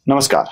नमस्कार.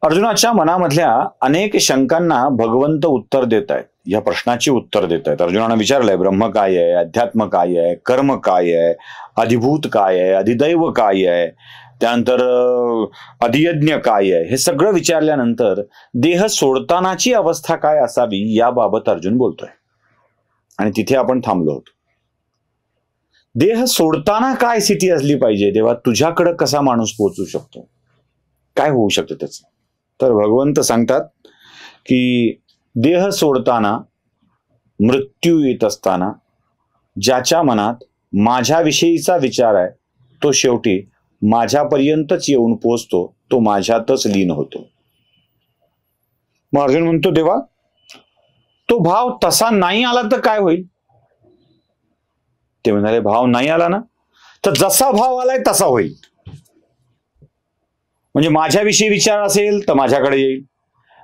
अर्जुनाच्या मनामधल्या अनेक शंकांना भगवंत उत्तर देत आहेत. या प्रश्नाची उत्तर देत आहेत. अर्जुनानं विचारलंय, ब्रह्म काय आहे, अध्यात्म काय आहे, कर्म काय आहे, अधिभूत काय आहे, अधिदैव काय आहे, त्यानंतर अधियज्ञ काय आहे, हे सगळं विचारल्यानंतर देह सोडतानाची अवस्था काय असावी याबाबत अर्जुन बोलतोय. आणि तिथे आपण थांबलो होतो. देह सोडताना काय स्थिती असली पाहिजे, तेव्हा तुझ्याकडे कसा माणूस पोहोचू शकतो, काय होऊ शकतं त्याचं. तर भगवंत सांगतात की देह सोडताना, मृत्यू येत असताना ज्याच्या मनात माझ्याविषयीचा विचार आहे तो शेवटी माझ्यापर्यंतच येऊन पोचतो, तो माझ्यातच लीन होतो. मग अर्जुन म्हणतो, देवा तो भाव तसा नाही आला तर काय होईल. ते म्हणाले, भाव नाही आला ना तर जसा भाव आलाय तसा होईल. म्हणजे माझ्याविषयी विचार असेल तर माझ्याकडे येईल,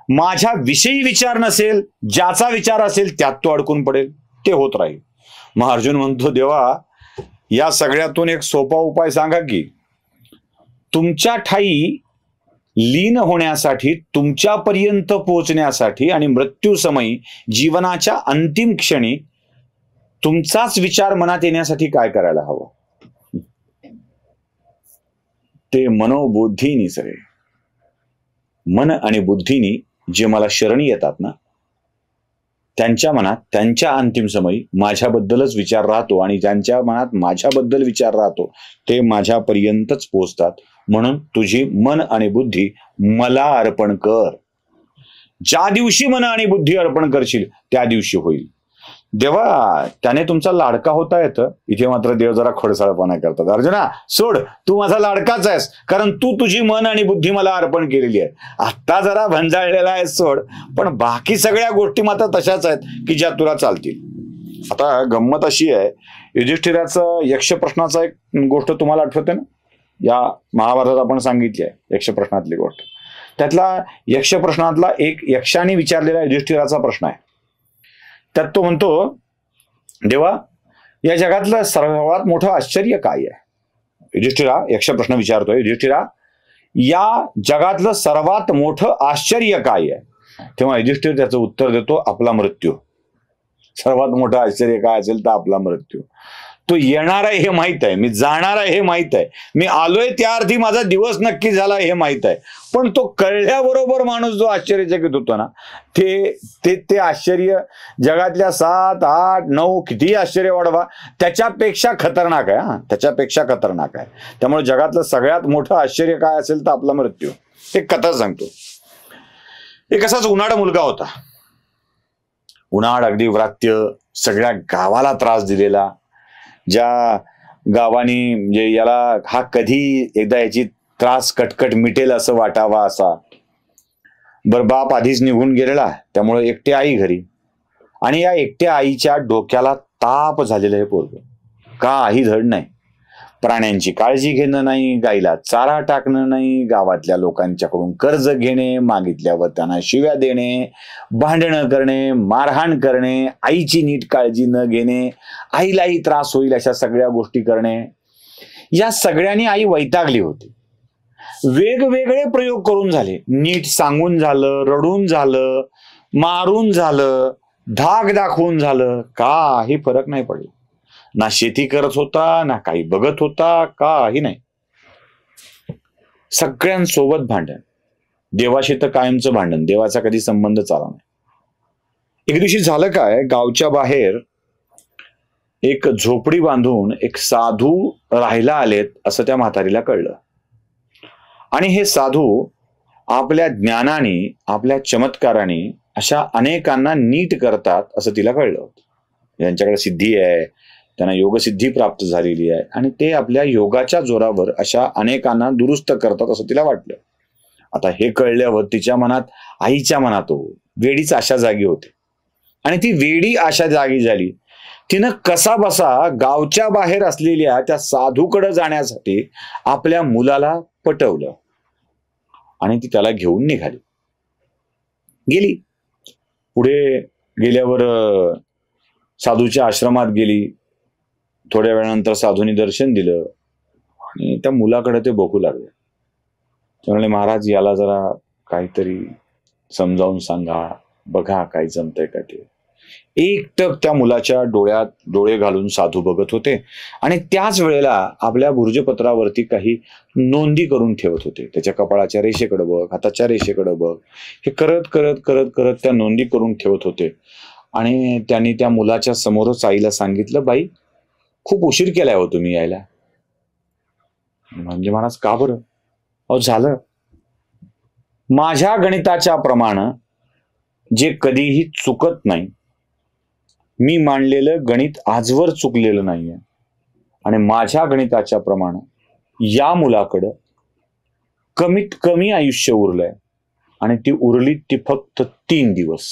माझ्याविषयी विचार नसेल, ज्याचा विचार असेल त्यात तो अडकून पडेल, ते होत राहील. मग अर्जुन म्हणतो, देवा या सगळ्यातून एक सोपा उपाय सांगा की तुमच्या ठाई लीन होण्यासाठी, तुमच्यापर्यंत पोहोचण्यासाठी आणि मृत्यूसमयी जीवनाच्या अंतिम क्षणी तुमचाच विचार मनात येण्यासाठी काय करायला हवं. ते मनोबुद्धीनी सगळे, मन आणि बुद्धीनी जे मला शरणी येतात ना, त्यांच्या मनात त्यांच्या अंतिम समयी माझ्याबद्दलच विचार राहतो आणि ज्यांच्या मनात माझ्याबद्दल विचार राहतो ते माझ्यापर्यंतच पोहोचतात. म्हणून तुझी मन आणि बुद्धी मला अर्पण कर. ज्या दिवशी मन आणि बुद्धी अर्पण करशील त्या दिवशी होईल. देवा त्याने तुमचा लाडका होता येतं. इथे मात्र देव जरा खोडसाळपणा करतात. अर्जुना सोड, तू माझा लाडकाच आहेस, कारण तू तुझी मन आणि बुद्धी मला अर्पण केलेली आहे. आता जरा भंजाळलेला आहे सोड, पण बाकी सगळ्या गोष्टी मात्र तशाच आहेत की ज्या तुला चालतील. आता गंमत अशी आहे, युधिष्ठिराचं यक्ष प्रश्नाचा एक गोष्ट तुम्हाला आठवते ना, या महाभारतात आपण सांगितली आहे यक्ष प्रश्नातली गोष्ट. त्यातला यक्ष प्रश्नातला एक यक्षाने विचारलेला युधिष्ठिराचा प्रश्न आहे. त्यात तो म्हणतो, देवा या जगातलं सर्वात मोठं आश्चर्य काय आहे. युधिष्ठिरा यक्ष प्रश्न विचारतोय, युधिष्ठिरा या जगातलं सर्वात मोठं आश्चर्य काय आहे. तेव्हा युधिष्ठिर त्याचं उत्तर देतो, आपला मृत्यू. सर्वात मोठं आश्चर्य काय असेल तर आपला मृत्यू. तो येणार आहे हे माहित आहे, मी जाणार आहे हे माहित आहे, मी आलोय त्या अर्थी माझा दिवस नक्की झाला हे माहित आहे, पण तो कळल्याबरोबर माणूस जो आश्चर्यचकित होतो ना, ते आश्चर्य जगातल्या 7, 8, 9 किती आश्चर्य वाढवा त्याच्यापेक्षा खतरनाक आहे. हा, त्याच्यापेक्षा खतरनाक आहे. त्यामुळे जगातलं सगळ्यात मोठं आश्चर्य काय असेल तर आपला मृत्यू. एक कथा सांगतो. एक असाच उन्हाळा मुलगा होता. उन्हाळ अगदी व्रात्य, सगळ्या गावाला त्रास दिलेला, ज्या गावानी म्हणजे याला हा कधी एकदा याची त्रास कटकट मिटेल असं वाटावा असा. बाप आधीच निघून गेलेला, त्यामुळे एकटी आई घरी, आणि या एकट्या आईच्या डोक्याला ताप झालेलं हे पोरगं. काही धड नाही, प्राण्यांची काळजी घेणं नाही, गाईला चारा टाकणं नाही, गावातल्या लोकांच्याकडून कर्ज घेणे, मागितल्यावर त्यांना शिव्या देणे, भांडणं करणे, मारहाण करणे, आईची नीट काळजी न घेणे, आईलाही त्रास होईल अशा सगळ्या गोष्टी करणे. या सगळ्यांनी आई वैतागली होती. वेगवेगळे प्रयोग करून झाले, नीट सांगून झालं, रडून झालं, मारून झालं, धाक दाखवून झालं, काही फरक नाही पडला. ना शेती करत होता, ना काही बघत होता, काही नाही. सगळ्यांसोबत भांडण, देवाशी तर कायमचं भांडण, देवाचा कधी संबंध चालला नाही. एक दिवशी झालं काय, गावच्या बाहेर एक झोपडी बांधून एक साधू राहायला आलेत असं त्या म्हातारीला कळलं. आणि हे साधू आपल्या ज्ञानाने, आपल्या चमत्काराने अशा अनेकांना नीट करतात असं तिला कळलं होतं. यांच्याकडे सिद्धी आहे, त्यांना योगसिद्धी प्राप्त झालेली आहे, आणि ते आपल्या योगाच्या जोरावर अशा अनेकांना दुरुस्त करतात असं तिला वाटलं. आता हे कळल्यावर तिच्या मनात, आईच्या मनात वेडीच आशा जागी होते. आणि ती वेडी आशा जागी झाली. तिनं कसा बसा गावच्या बाहेर असलेल्या त्या साधूकडे जाण्यासाठी आपल्या मुलाला पटवलं आणि ती त्याला घेऊन निघाली. गेली. पुढे गेल्यावर साधूच्या आश्रमात गेली. थोड्या वेळानंतर साधूंनी दर्शन दिलं आणि त्या मुलाकडे ते बघू लागले. म्हणाले, महाराज याला जरा काहीतरी समजावून सांगा, बघा काय जमतंय का ते. एकटक त्या मुलाच्या डोळ्यात डोळे घालून साधू बघत होते आणि त्याच वेळेला आपल्या भुर्जपत्रावरती काही नोंदी करून ठेवत होते. त्याच्या कपाळाच्या रेषेकडे बघ, हाताच्या रेषेकडे बघ, हे करत करत करत करत त्या नोंदी करून ठेवत होते. आणि त्यांनी त्या मुलाच्या समोरच आईला सांगितलं, बाई खूप उशीर केलाय हो तुम्ही यायला. म्हणजे महाराज का बरं? अहो झालं, माझ्या गणिताच्या प्रमाणे जे कधीही चुकत नाही, मी मांडलेलं गणित आजवर चुकलेलं नाहीये. आणि माझ्या गणिताच्या प्रमाणे या मुलाकडं कमीत कमी आयुष्य उरलंय आणि ती उरली ती फक्त 3 दिवस.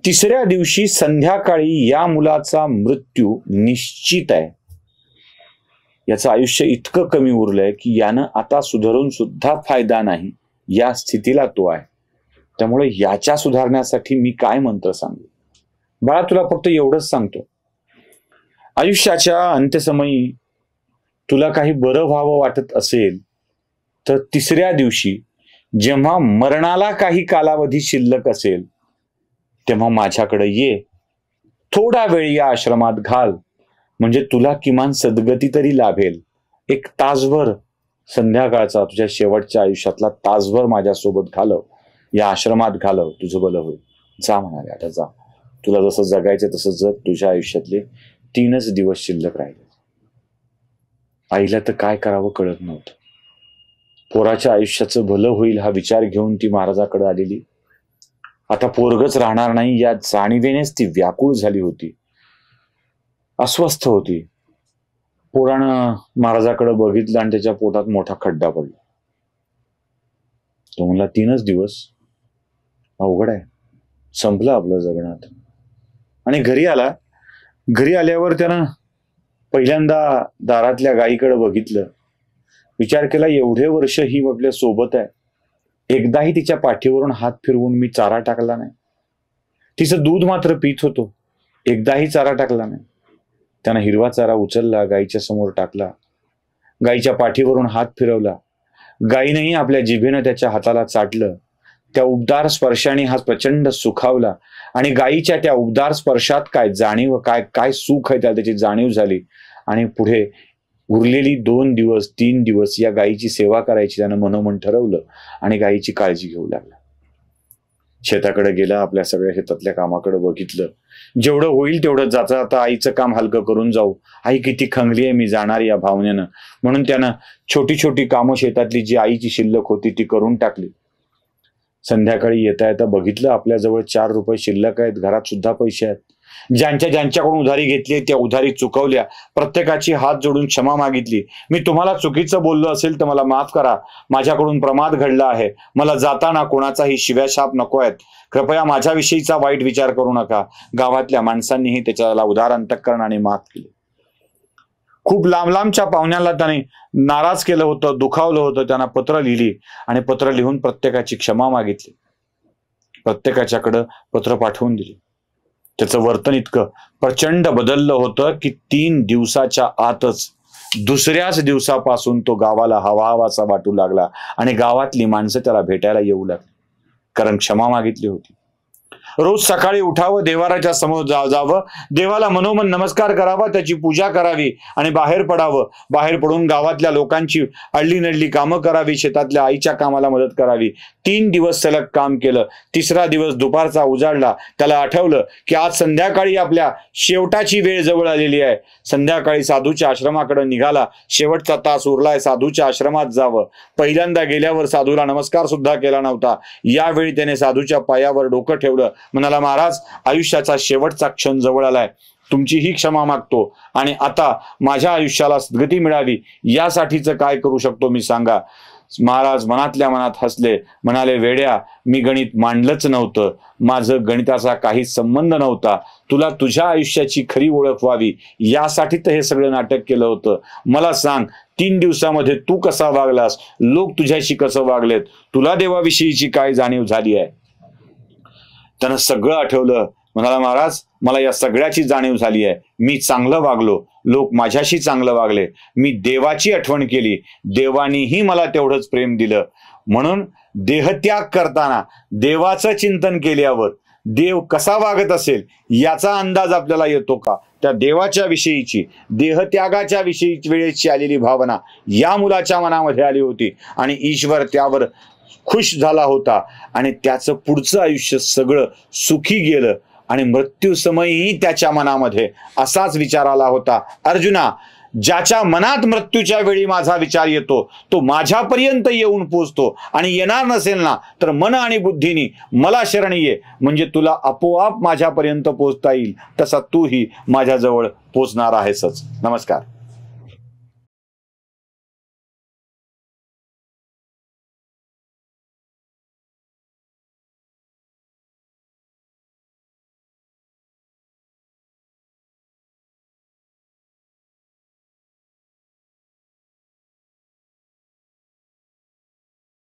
तिसऱ्या दिवशी संध्याकाळी या मुलाचा मृत्यू निश्चित आहे. याचं आयुष्य इतकं कमी उरलंय की यानं आता सुधारून सुद्धा फायदा नाही, या स्थितीला तो आहे. त्यामुळे याच्या सुधारण्यासाठी मी काय मंत्र सांगू? बाळा तुला फक्त एवढंच सांगतो, आयुष्याच्या अंत्यसमयी तुला काही बरं व्हावं वाटत असेल तर तिसऱ्या दिवशी जेव्हा मरणाला काही कालावधी शिल्लक असेल तेव्हा माझ्याकडे ये, थोडा वेळ या आश्रमात घाल, म्हणजे तुला किमान सद्गती तरी लाभेल. 1 तासभर संध्याकाळचा तुझ्या शेवटच्या आयुष्यातला तासभर माझ्यासोबत घालव, या आश्रमात घालव, तुझं भलं होईल. जा म्हणाले, आता जा, तुला जसं जगायचं तसं जग, तुझ्या आयुष्यातले 3च दिवस शिल्लक राहिले. आईला तर काय करावं कळत नव्हतं. पोराच्या आयुष्याचं भलं होईल हा विचार घेऊन ती महाराजाकडे आलेली. आता पोरगच राहणार नाही या जाणीवेनेच ती व्याकुळ झाली होती, अस्वस्थ होती. पोरानं महाराजाकडे बघितलं आणि त्याच्या पोटात मोठा खड्डा पडला. तो म्हणला, 3च दिवस, अवघड आहे, संपलं आपलं जगण्यात. आणि घरी आला. घरी आल्यावर त्यानं पहिल्यांदा दारातल्या गायीकडे बघितलं, विचार केला, एवढे वर्ष ही आपल्या सोबत आहे, एकदाही तिच्या पाठीवरून हात फिरवून मी चारा टाकला नाही. तिचं दूध मात्र पीत होतो, एकदाही चारा टाकला नाही. त्यानं हिरवा चारा उचलला, गायीच्या समोर टाकला, गायीच्या पाठीवरून हात फिरवला. गायीनेही आपल्या जिभेनं त्याच्या हाताला चाटलं. त्या उबदार स्पर्शाने हा प्रचंड सुखावला आणि गायीच्या त्या उबदार स्पर्शात काय जाणीव, काय काय सुख आहे त्याची जाणीव झाली. आणि पुढे उरलेली 2 दिवस 3 दिवस या गायीची सेवा करायची त्यानं मनोमन ठरवलं आणि गायीची काळजी घेऊ लागला. शेताकडे गेला, आपल्या सगळ्या शेतातल्या कामाकडे बघितलं, जेवढं होईल तेवढं जाता जाता आईचं काम हलकं करून जाऊ, आई किती खंगली आहे, मी जाणार या भावनेनं. म्हणून त्यानं छोटी छोटी कामं शेतातली जी आईची शिल्लक होती ती करून टाकली. संध्याकाळी येता येता बघितलं, आपल्याजवळ 4 रुपये शिल्लक आहेत, घरात सुद्धा पैसे आहेत. ज्यांच्याकडून उधारी घेतली त्या उधारी चुकवल्या, प्रत्येकाची हात जोडून क्षमा मागितली. मी तुम्हाला चुकीचं बोललो असेल तर मला माफ करा, माझ्याकडून प्रमाद घडला आहे, मला जाताना कोणाचाही शिव्याशाप नको आहेत, कृपया माझ्याविषयीचा वाईट विचार करू नका. गावातल्या माणसांनीही त्याच्याला उदार अंतःकरणाने माफ केले. खूप लांब लांबच्या पाहुण्याला त्याने नाराज केलं होतं, दुखावलं होतं. त्यांना पत्र लिहिली आणि पत्र लिहून प्रत्येकाची क्षमा मागितली, प्रत्येकाच्याकडं पत्र पाठवून दिली. त्याचं वर्तन इतकं प्रचंड बदललं होतं की 3 दिवसाच्या आतच दुसऱ्याच दिवसापासून तो गावाला हवाहवासा वाटू लागला आणि गावातली माणसं त्याला भेटायला येऊ लागली, कारण क्षमा मागितली होती. रोज सकाळी उठावं, देवाराच्या समोर जावं, देवाला मनोमन नमस्कार करावा, त्याची पूजा करावी आणि बाहेर पडावं. बाहेर पडून गावातल्या लोकांची अडली नडली कामं करावी, शेतातल्या आईच्या कामाला मदत करावी. 3 दिवस सलग काम केलं. 3रा दिवस दुपारचा उजाडला. त्याला आठवलं की आज संध्याकाळी आपल्या शेवटाची वेळ जवळ आलेली आहे. संध्याकाळी साधूच्या आश्रमाकडे निघाला. शेवटचा तास उरलाय, साधूच्या आश्रमात जावं. पहिल्यांदा गेल्यावर साधूला नमस्कार सुद्धा केला नव्हता. यावेळी त्याने साधूच्या पायावर डोकं ठेवलं. म्हणाला, महाराज महाराज शेवटचा क्षण जवळ आलाय, तुमची ही क्षमा मागतो आणि आता माझ्या आयुष्याला सद्गती मिळावी यासाठीचं काय करू शकतो मी सांगा. महाराज मनातल्या मनात हसले, म्हणाले, वेड्या, मी गणित मांडलंच नव्हतं, माझं गणिताचा काही संबंध नव्हता, तुला तुझ्या आयुष्याची खरी ओळख व्हावी यासाठी तर हे सगळं नाटक केलं होतं. मला सांग, 3 दिवसामध्ये तू कसा वागलास, लोक तुझ्याशी कसं वागलेत, तुला देवाविषयीची काय जाणीव झाली आहे? त्यानं सगळं आठवलं. म्हणाला, महाराज मला या सगळ्याची जाणीव झाली आहे. मी चांगलं वागलो, लोक माझ्याशी चांगलं वागले, मी देवाची आठवण केली, देवानीही मला तेवढंच प्रेम दिलं. म्हणून देहत्याग करताना देवाचं चिंतन केल्यावर देव कसा वागत असेल याचा अंदाज आपल्याला येतो का? त्या देवाच्या विषयीची, देहत्यागाच्या विषयी वेळेची आलेली भावना या मुलाच्या मनामध्ये आली होती आणि ईश्वर त्यावर खुश झाला होता आणि त्याचं पुढचं आयुष्य सगळं सुखी गेलं. आणि मृत्यूसमयी त्याच्या मनामध्ये असाच विचार आला होता, अर्जुना, ज्याच्या मनात मृत्यूच्या वेळी माझा विचार येतो तो माझ्यापर्यंत येऊन पोचतो आणि येणार नसेल ना तर मन आणि बुद्धीनी मला शरण ये, म्हणजे तुला आपोआप माझ्यापर्यंत पोचता येईल, तसा तूही माझ्याजवळ पोचणार आहेसच. नमस्कार.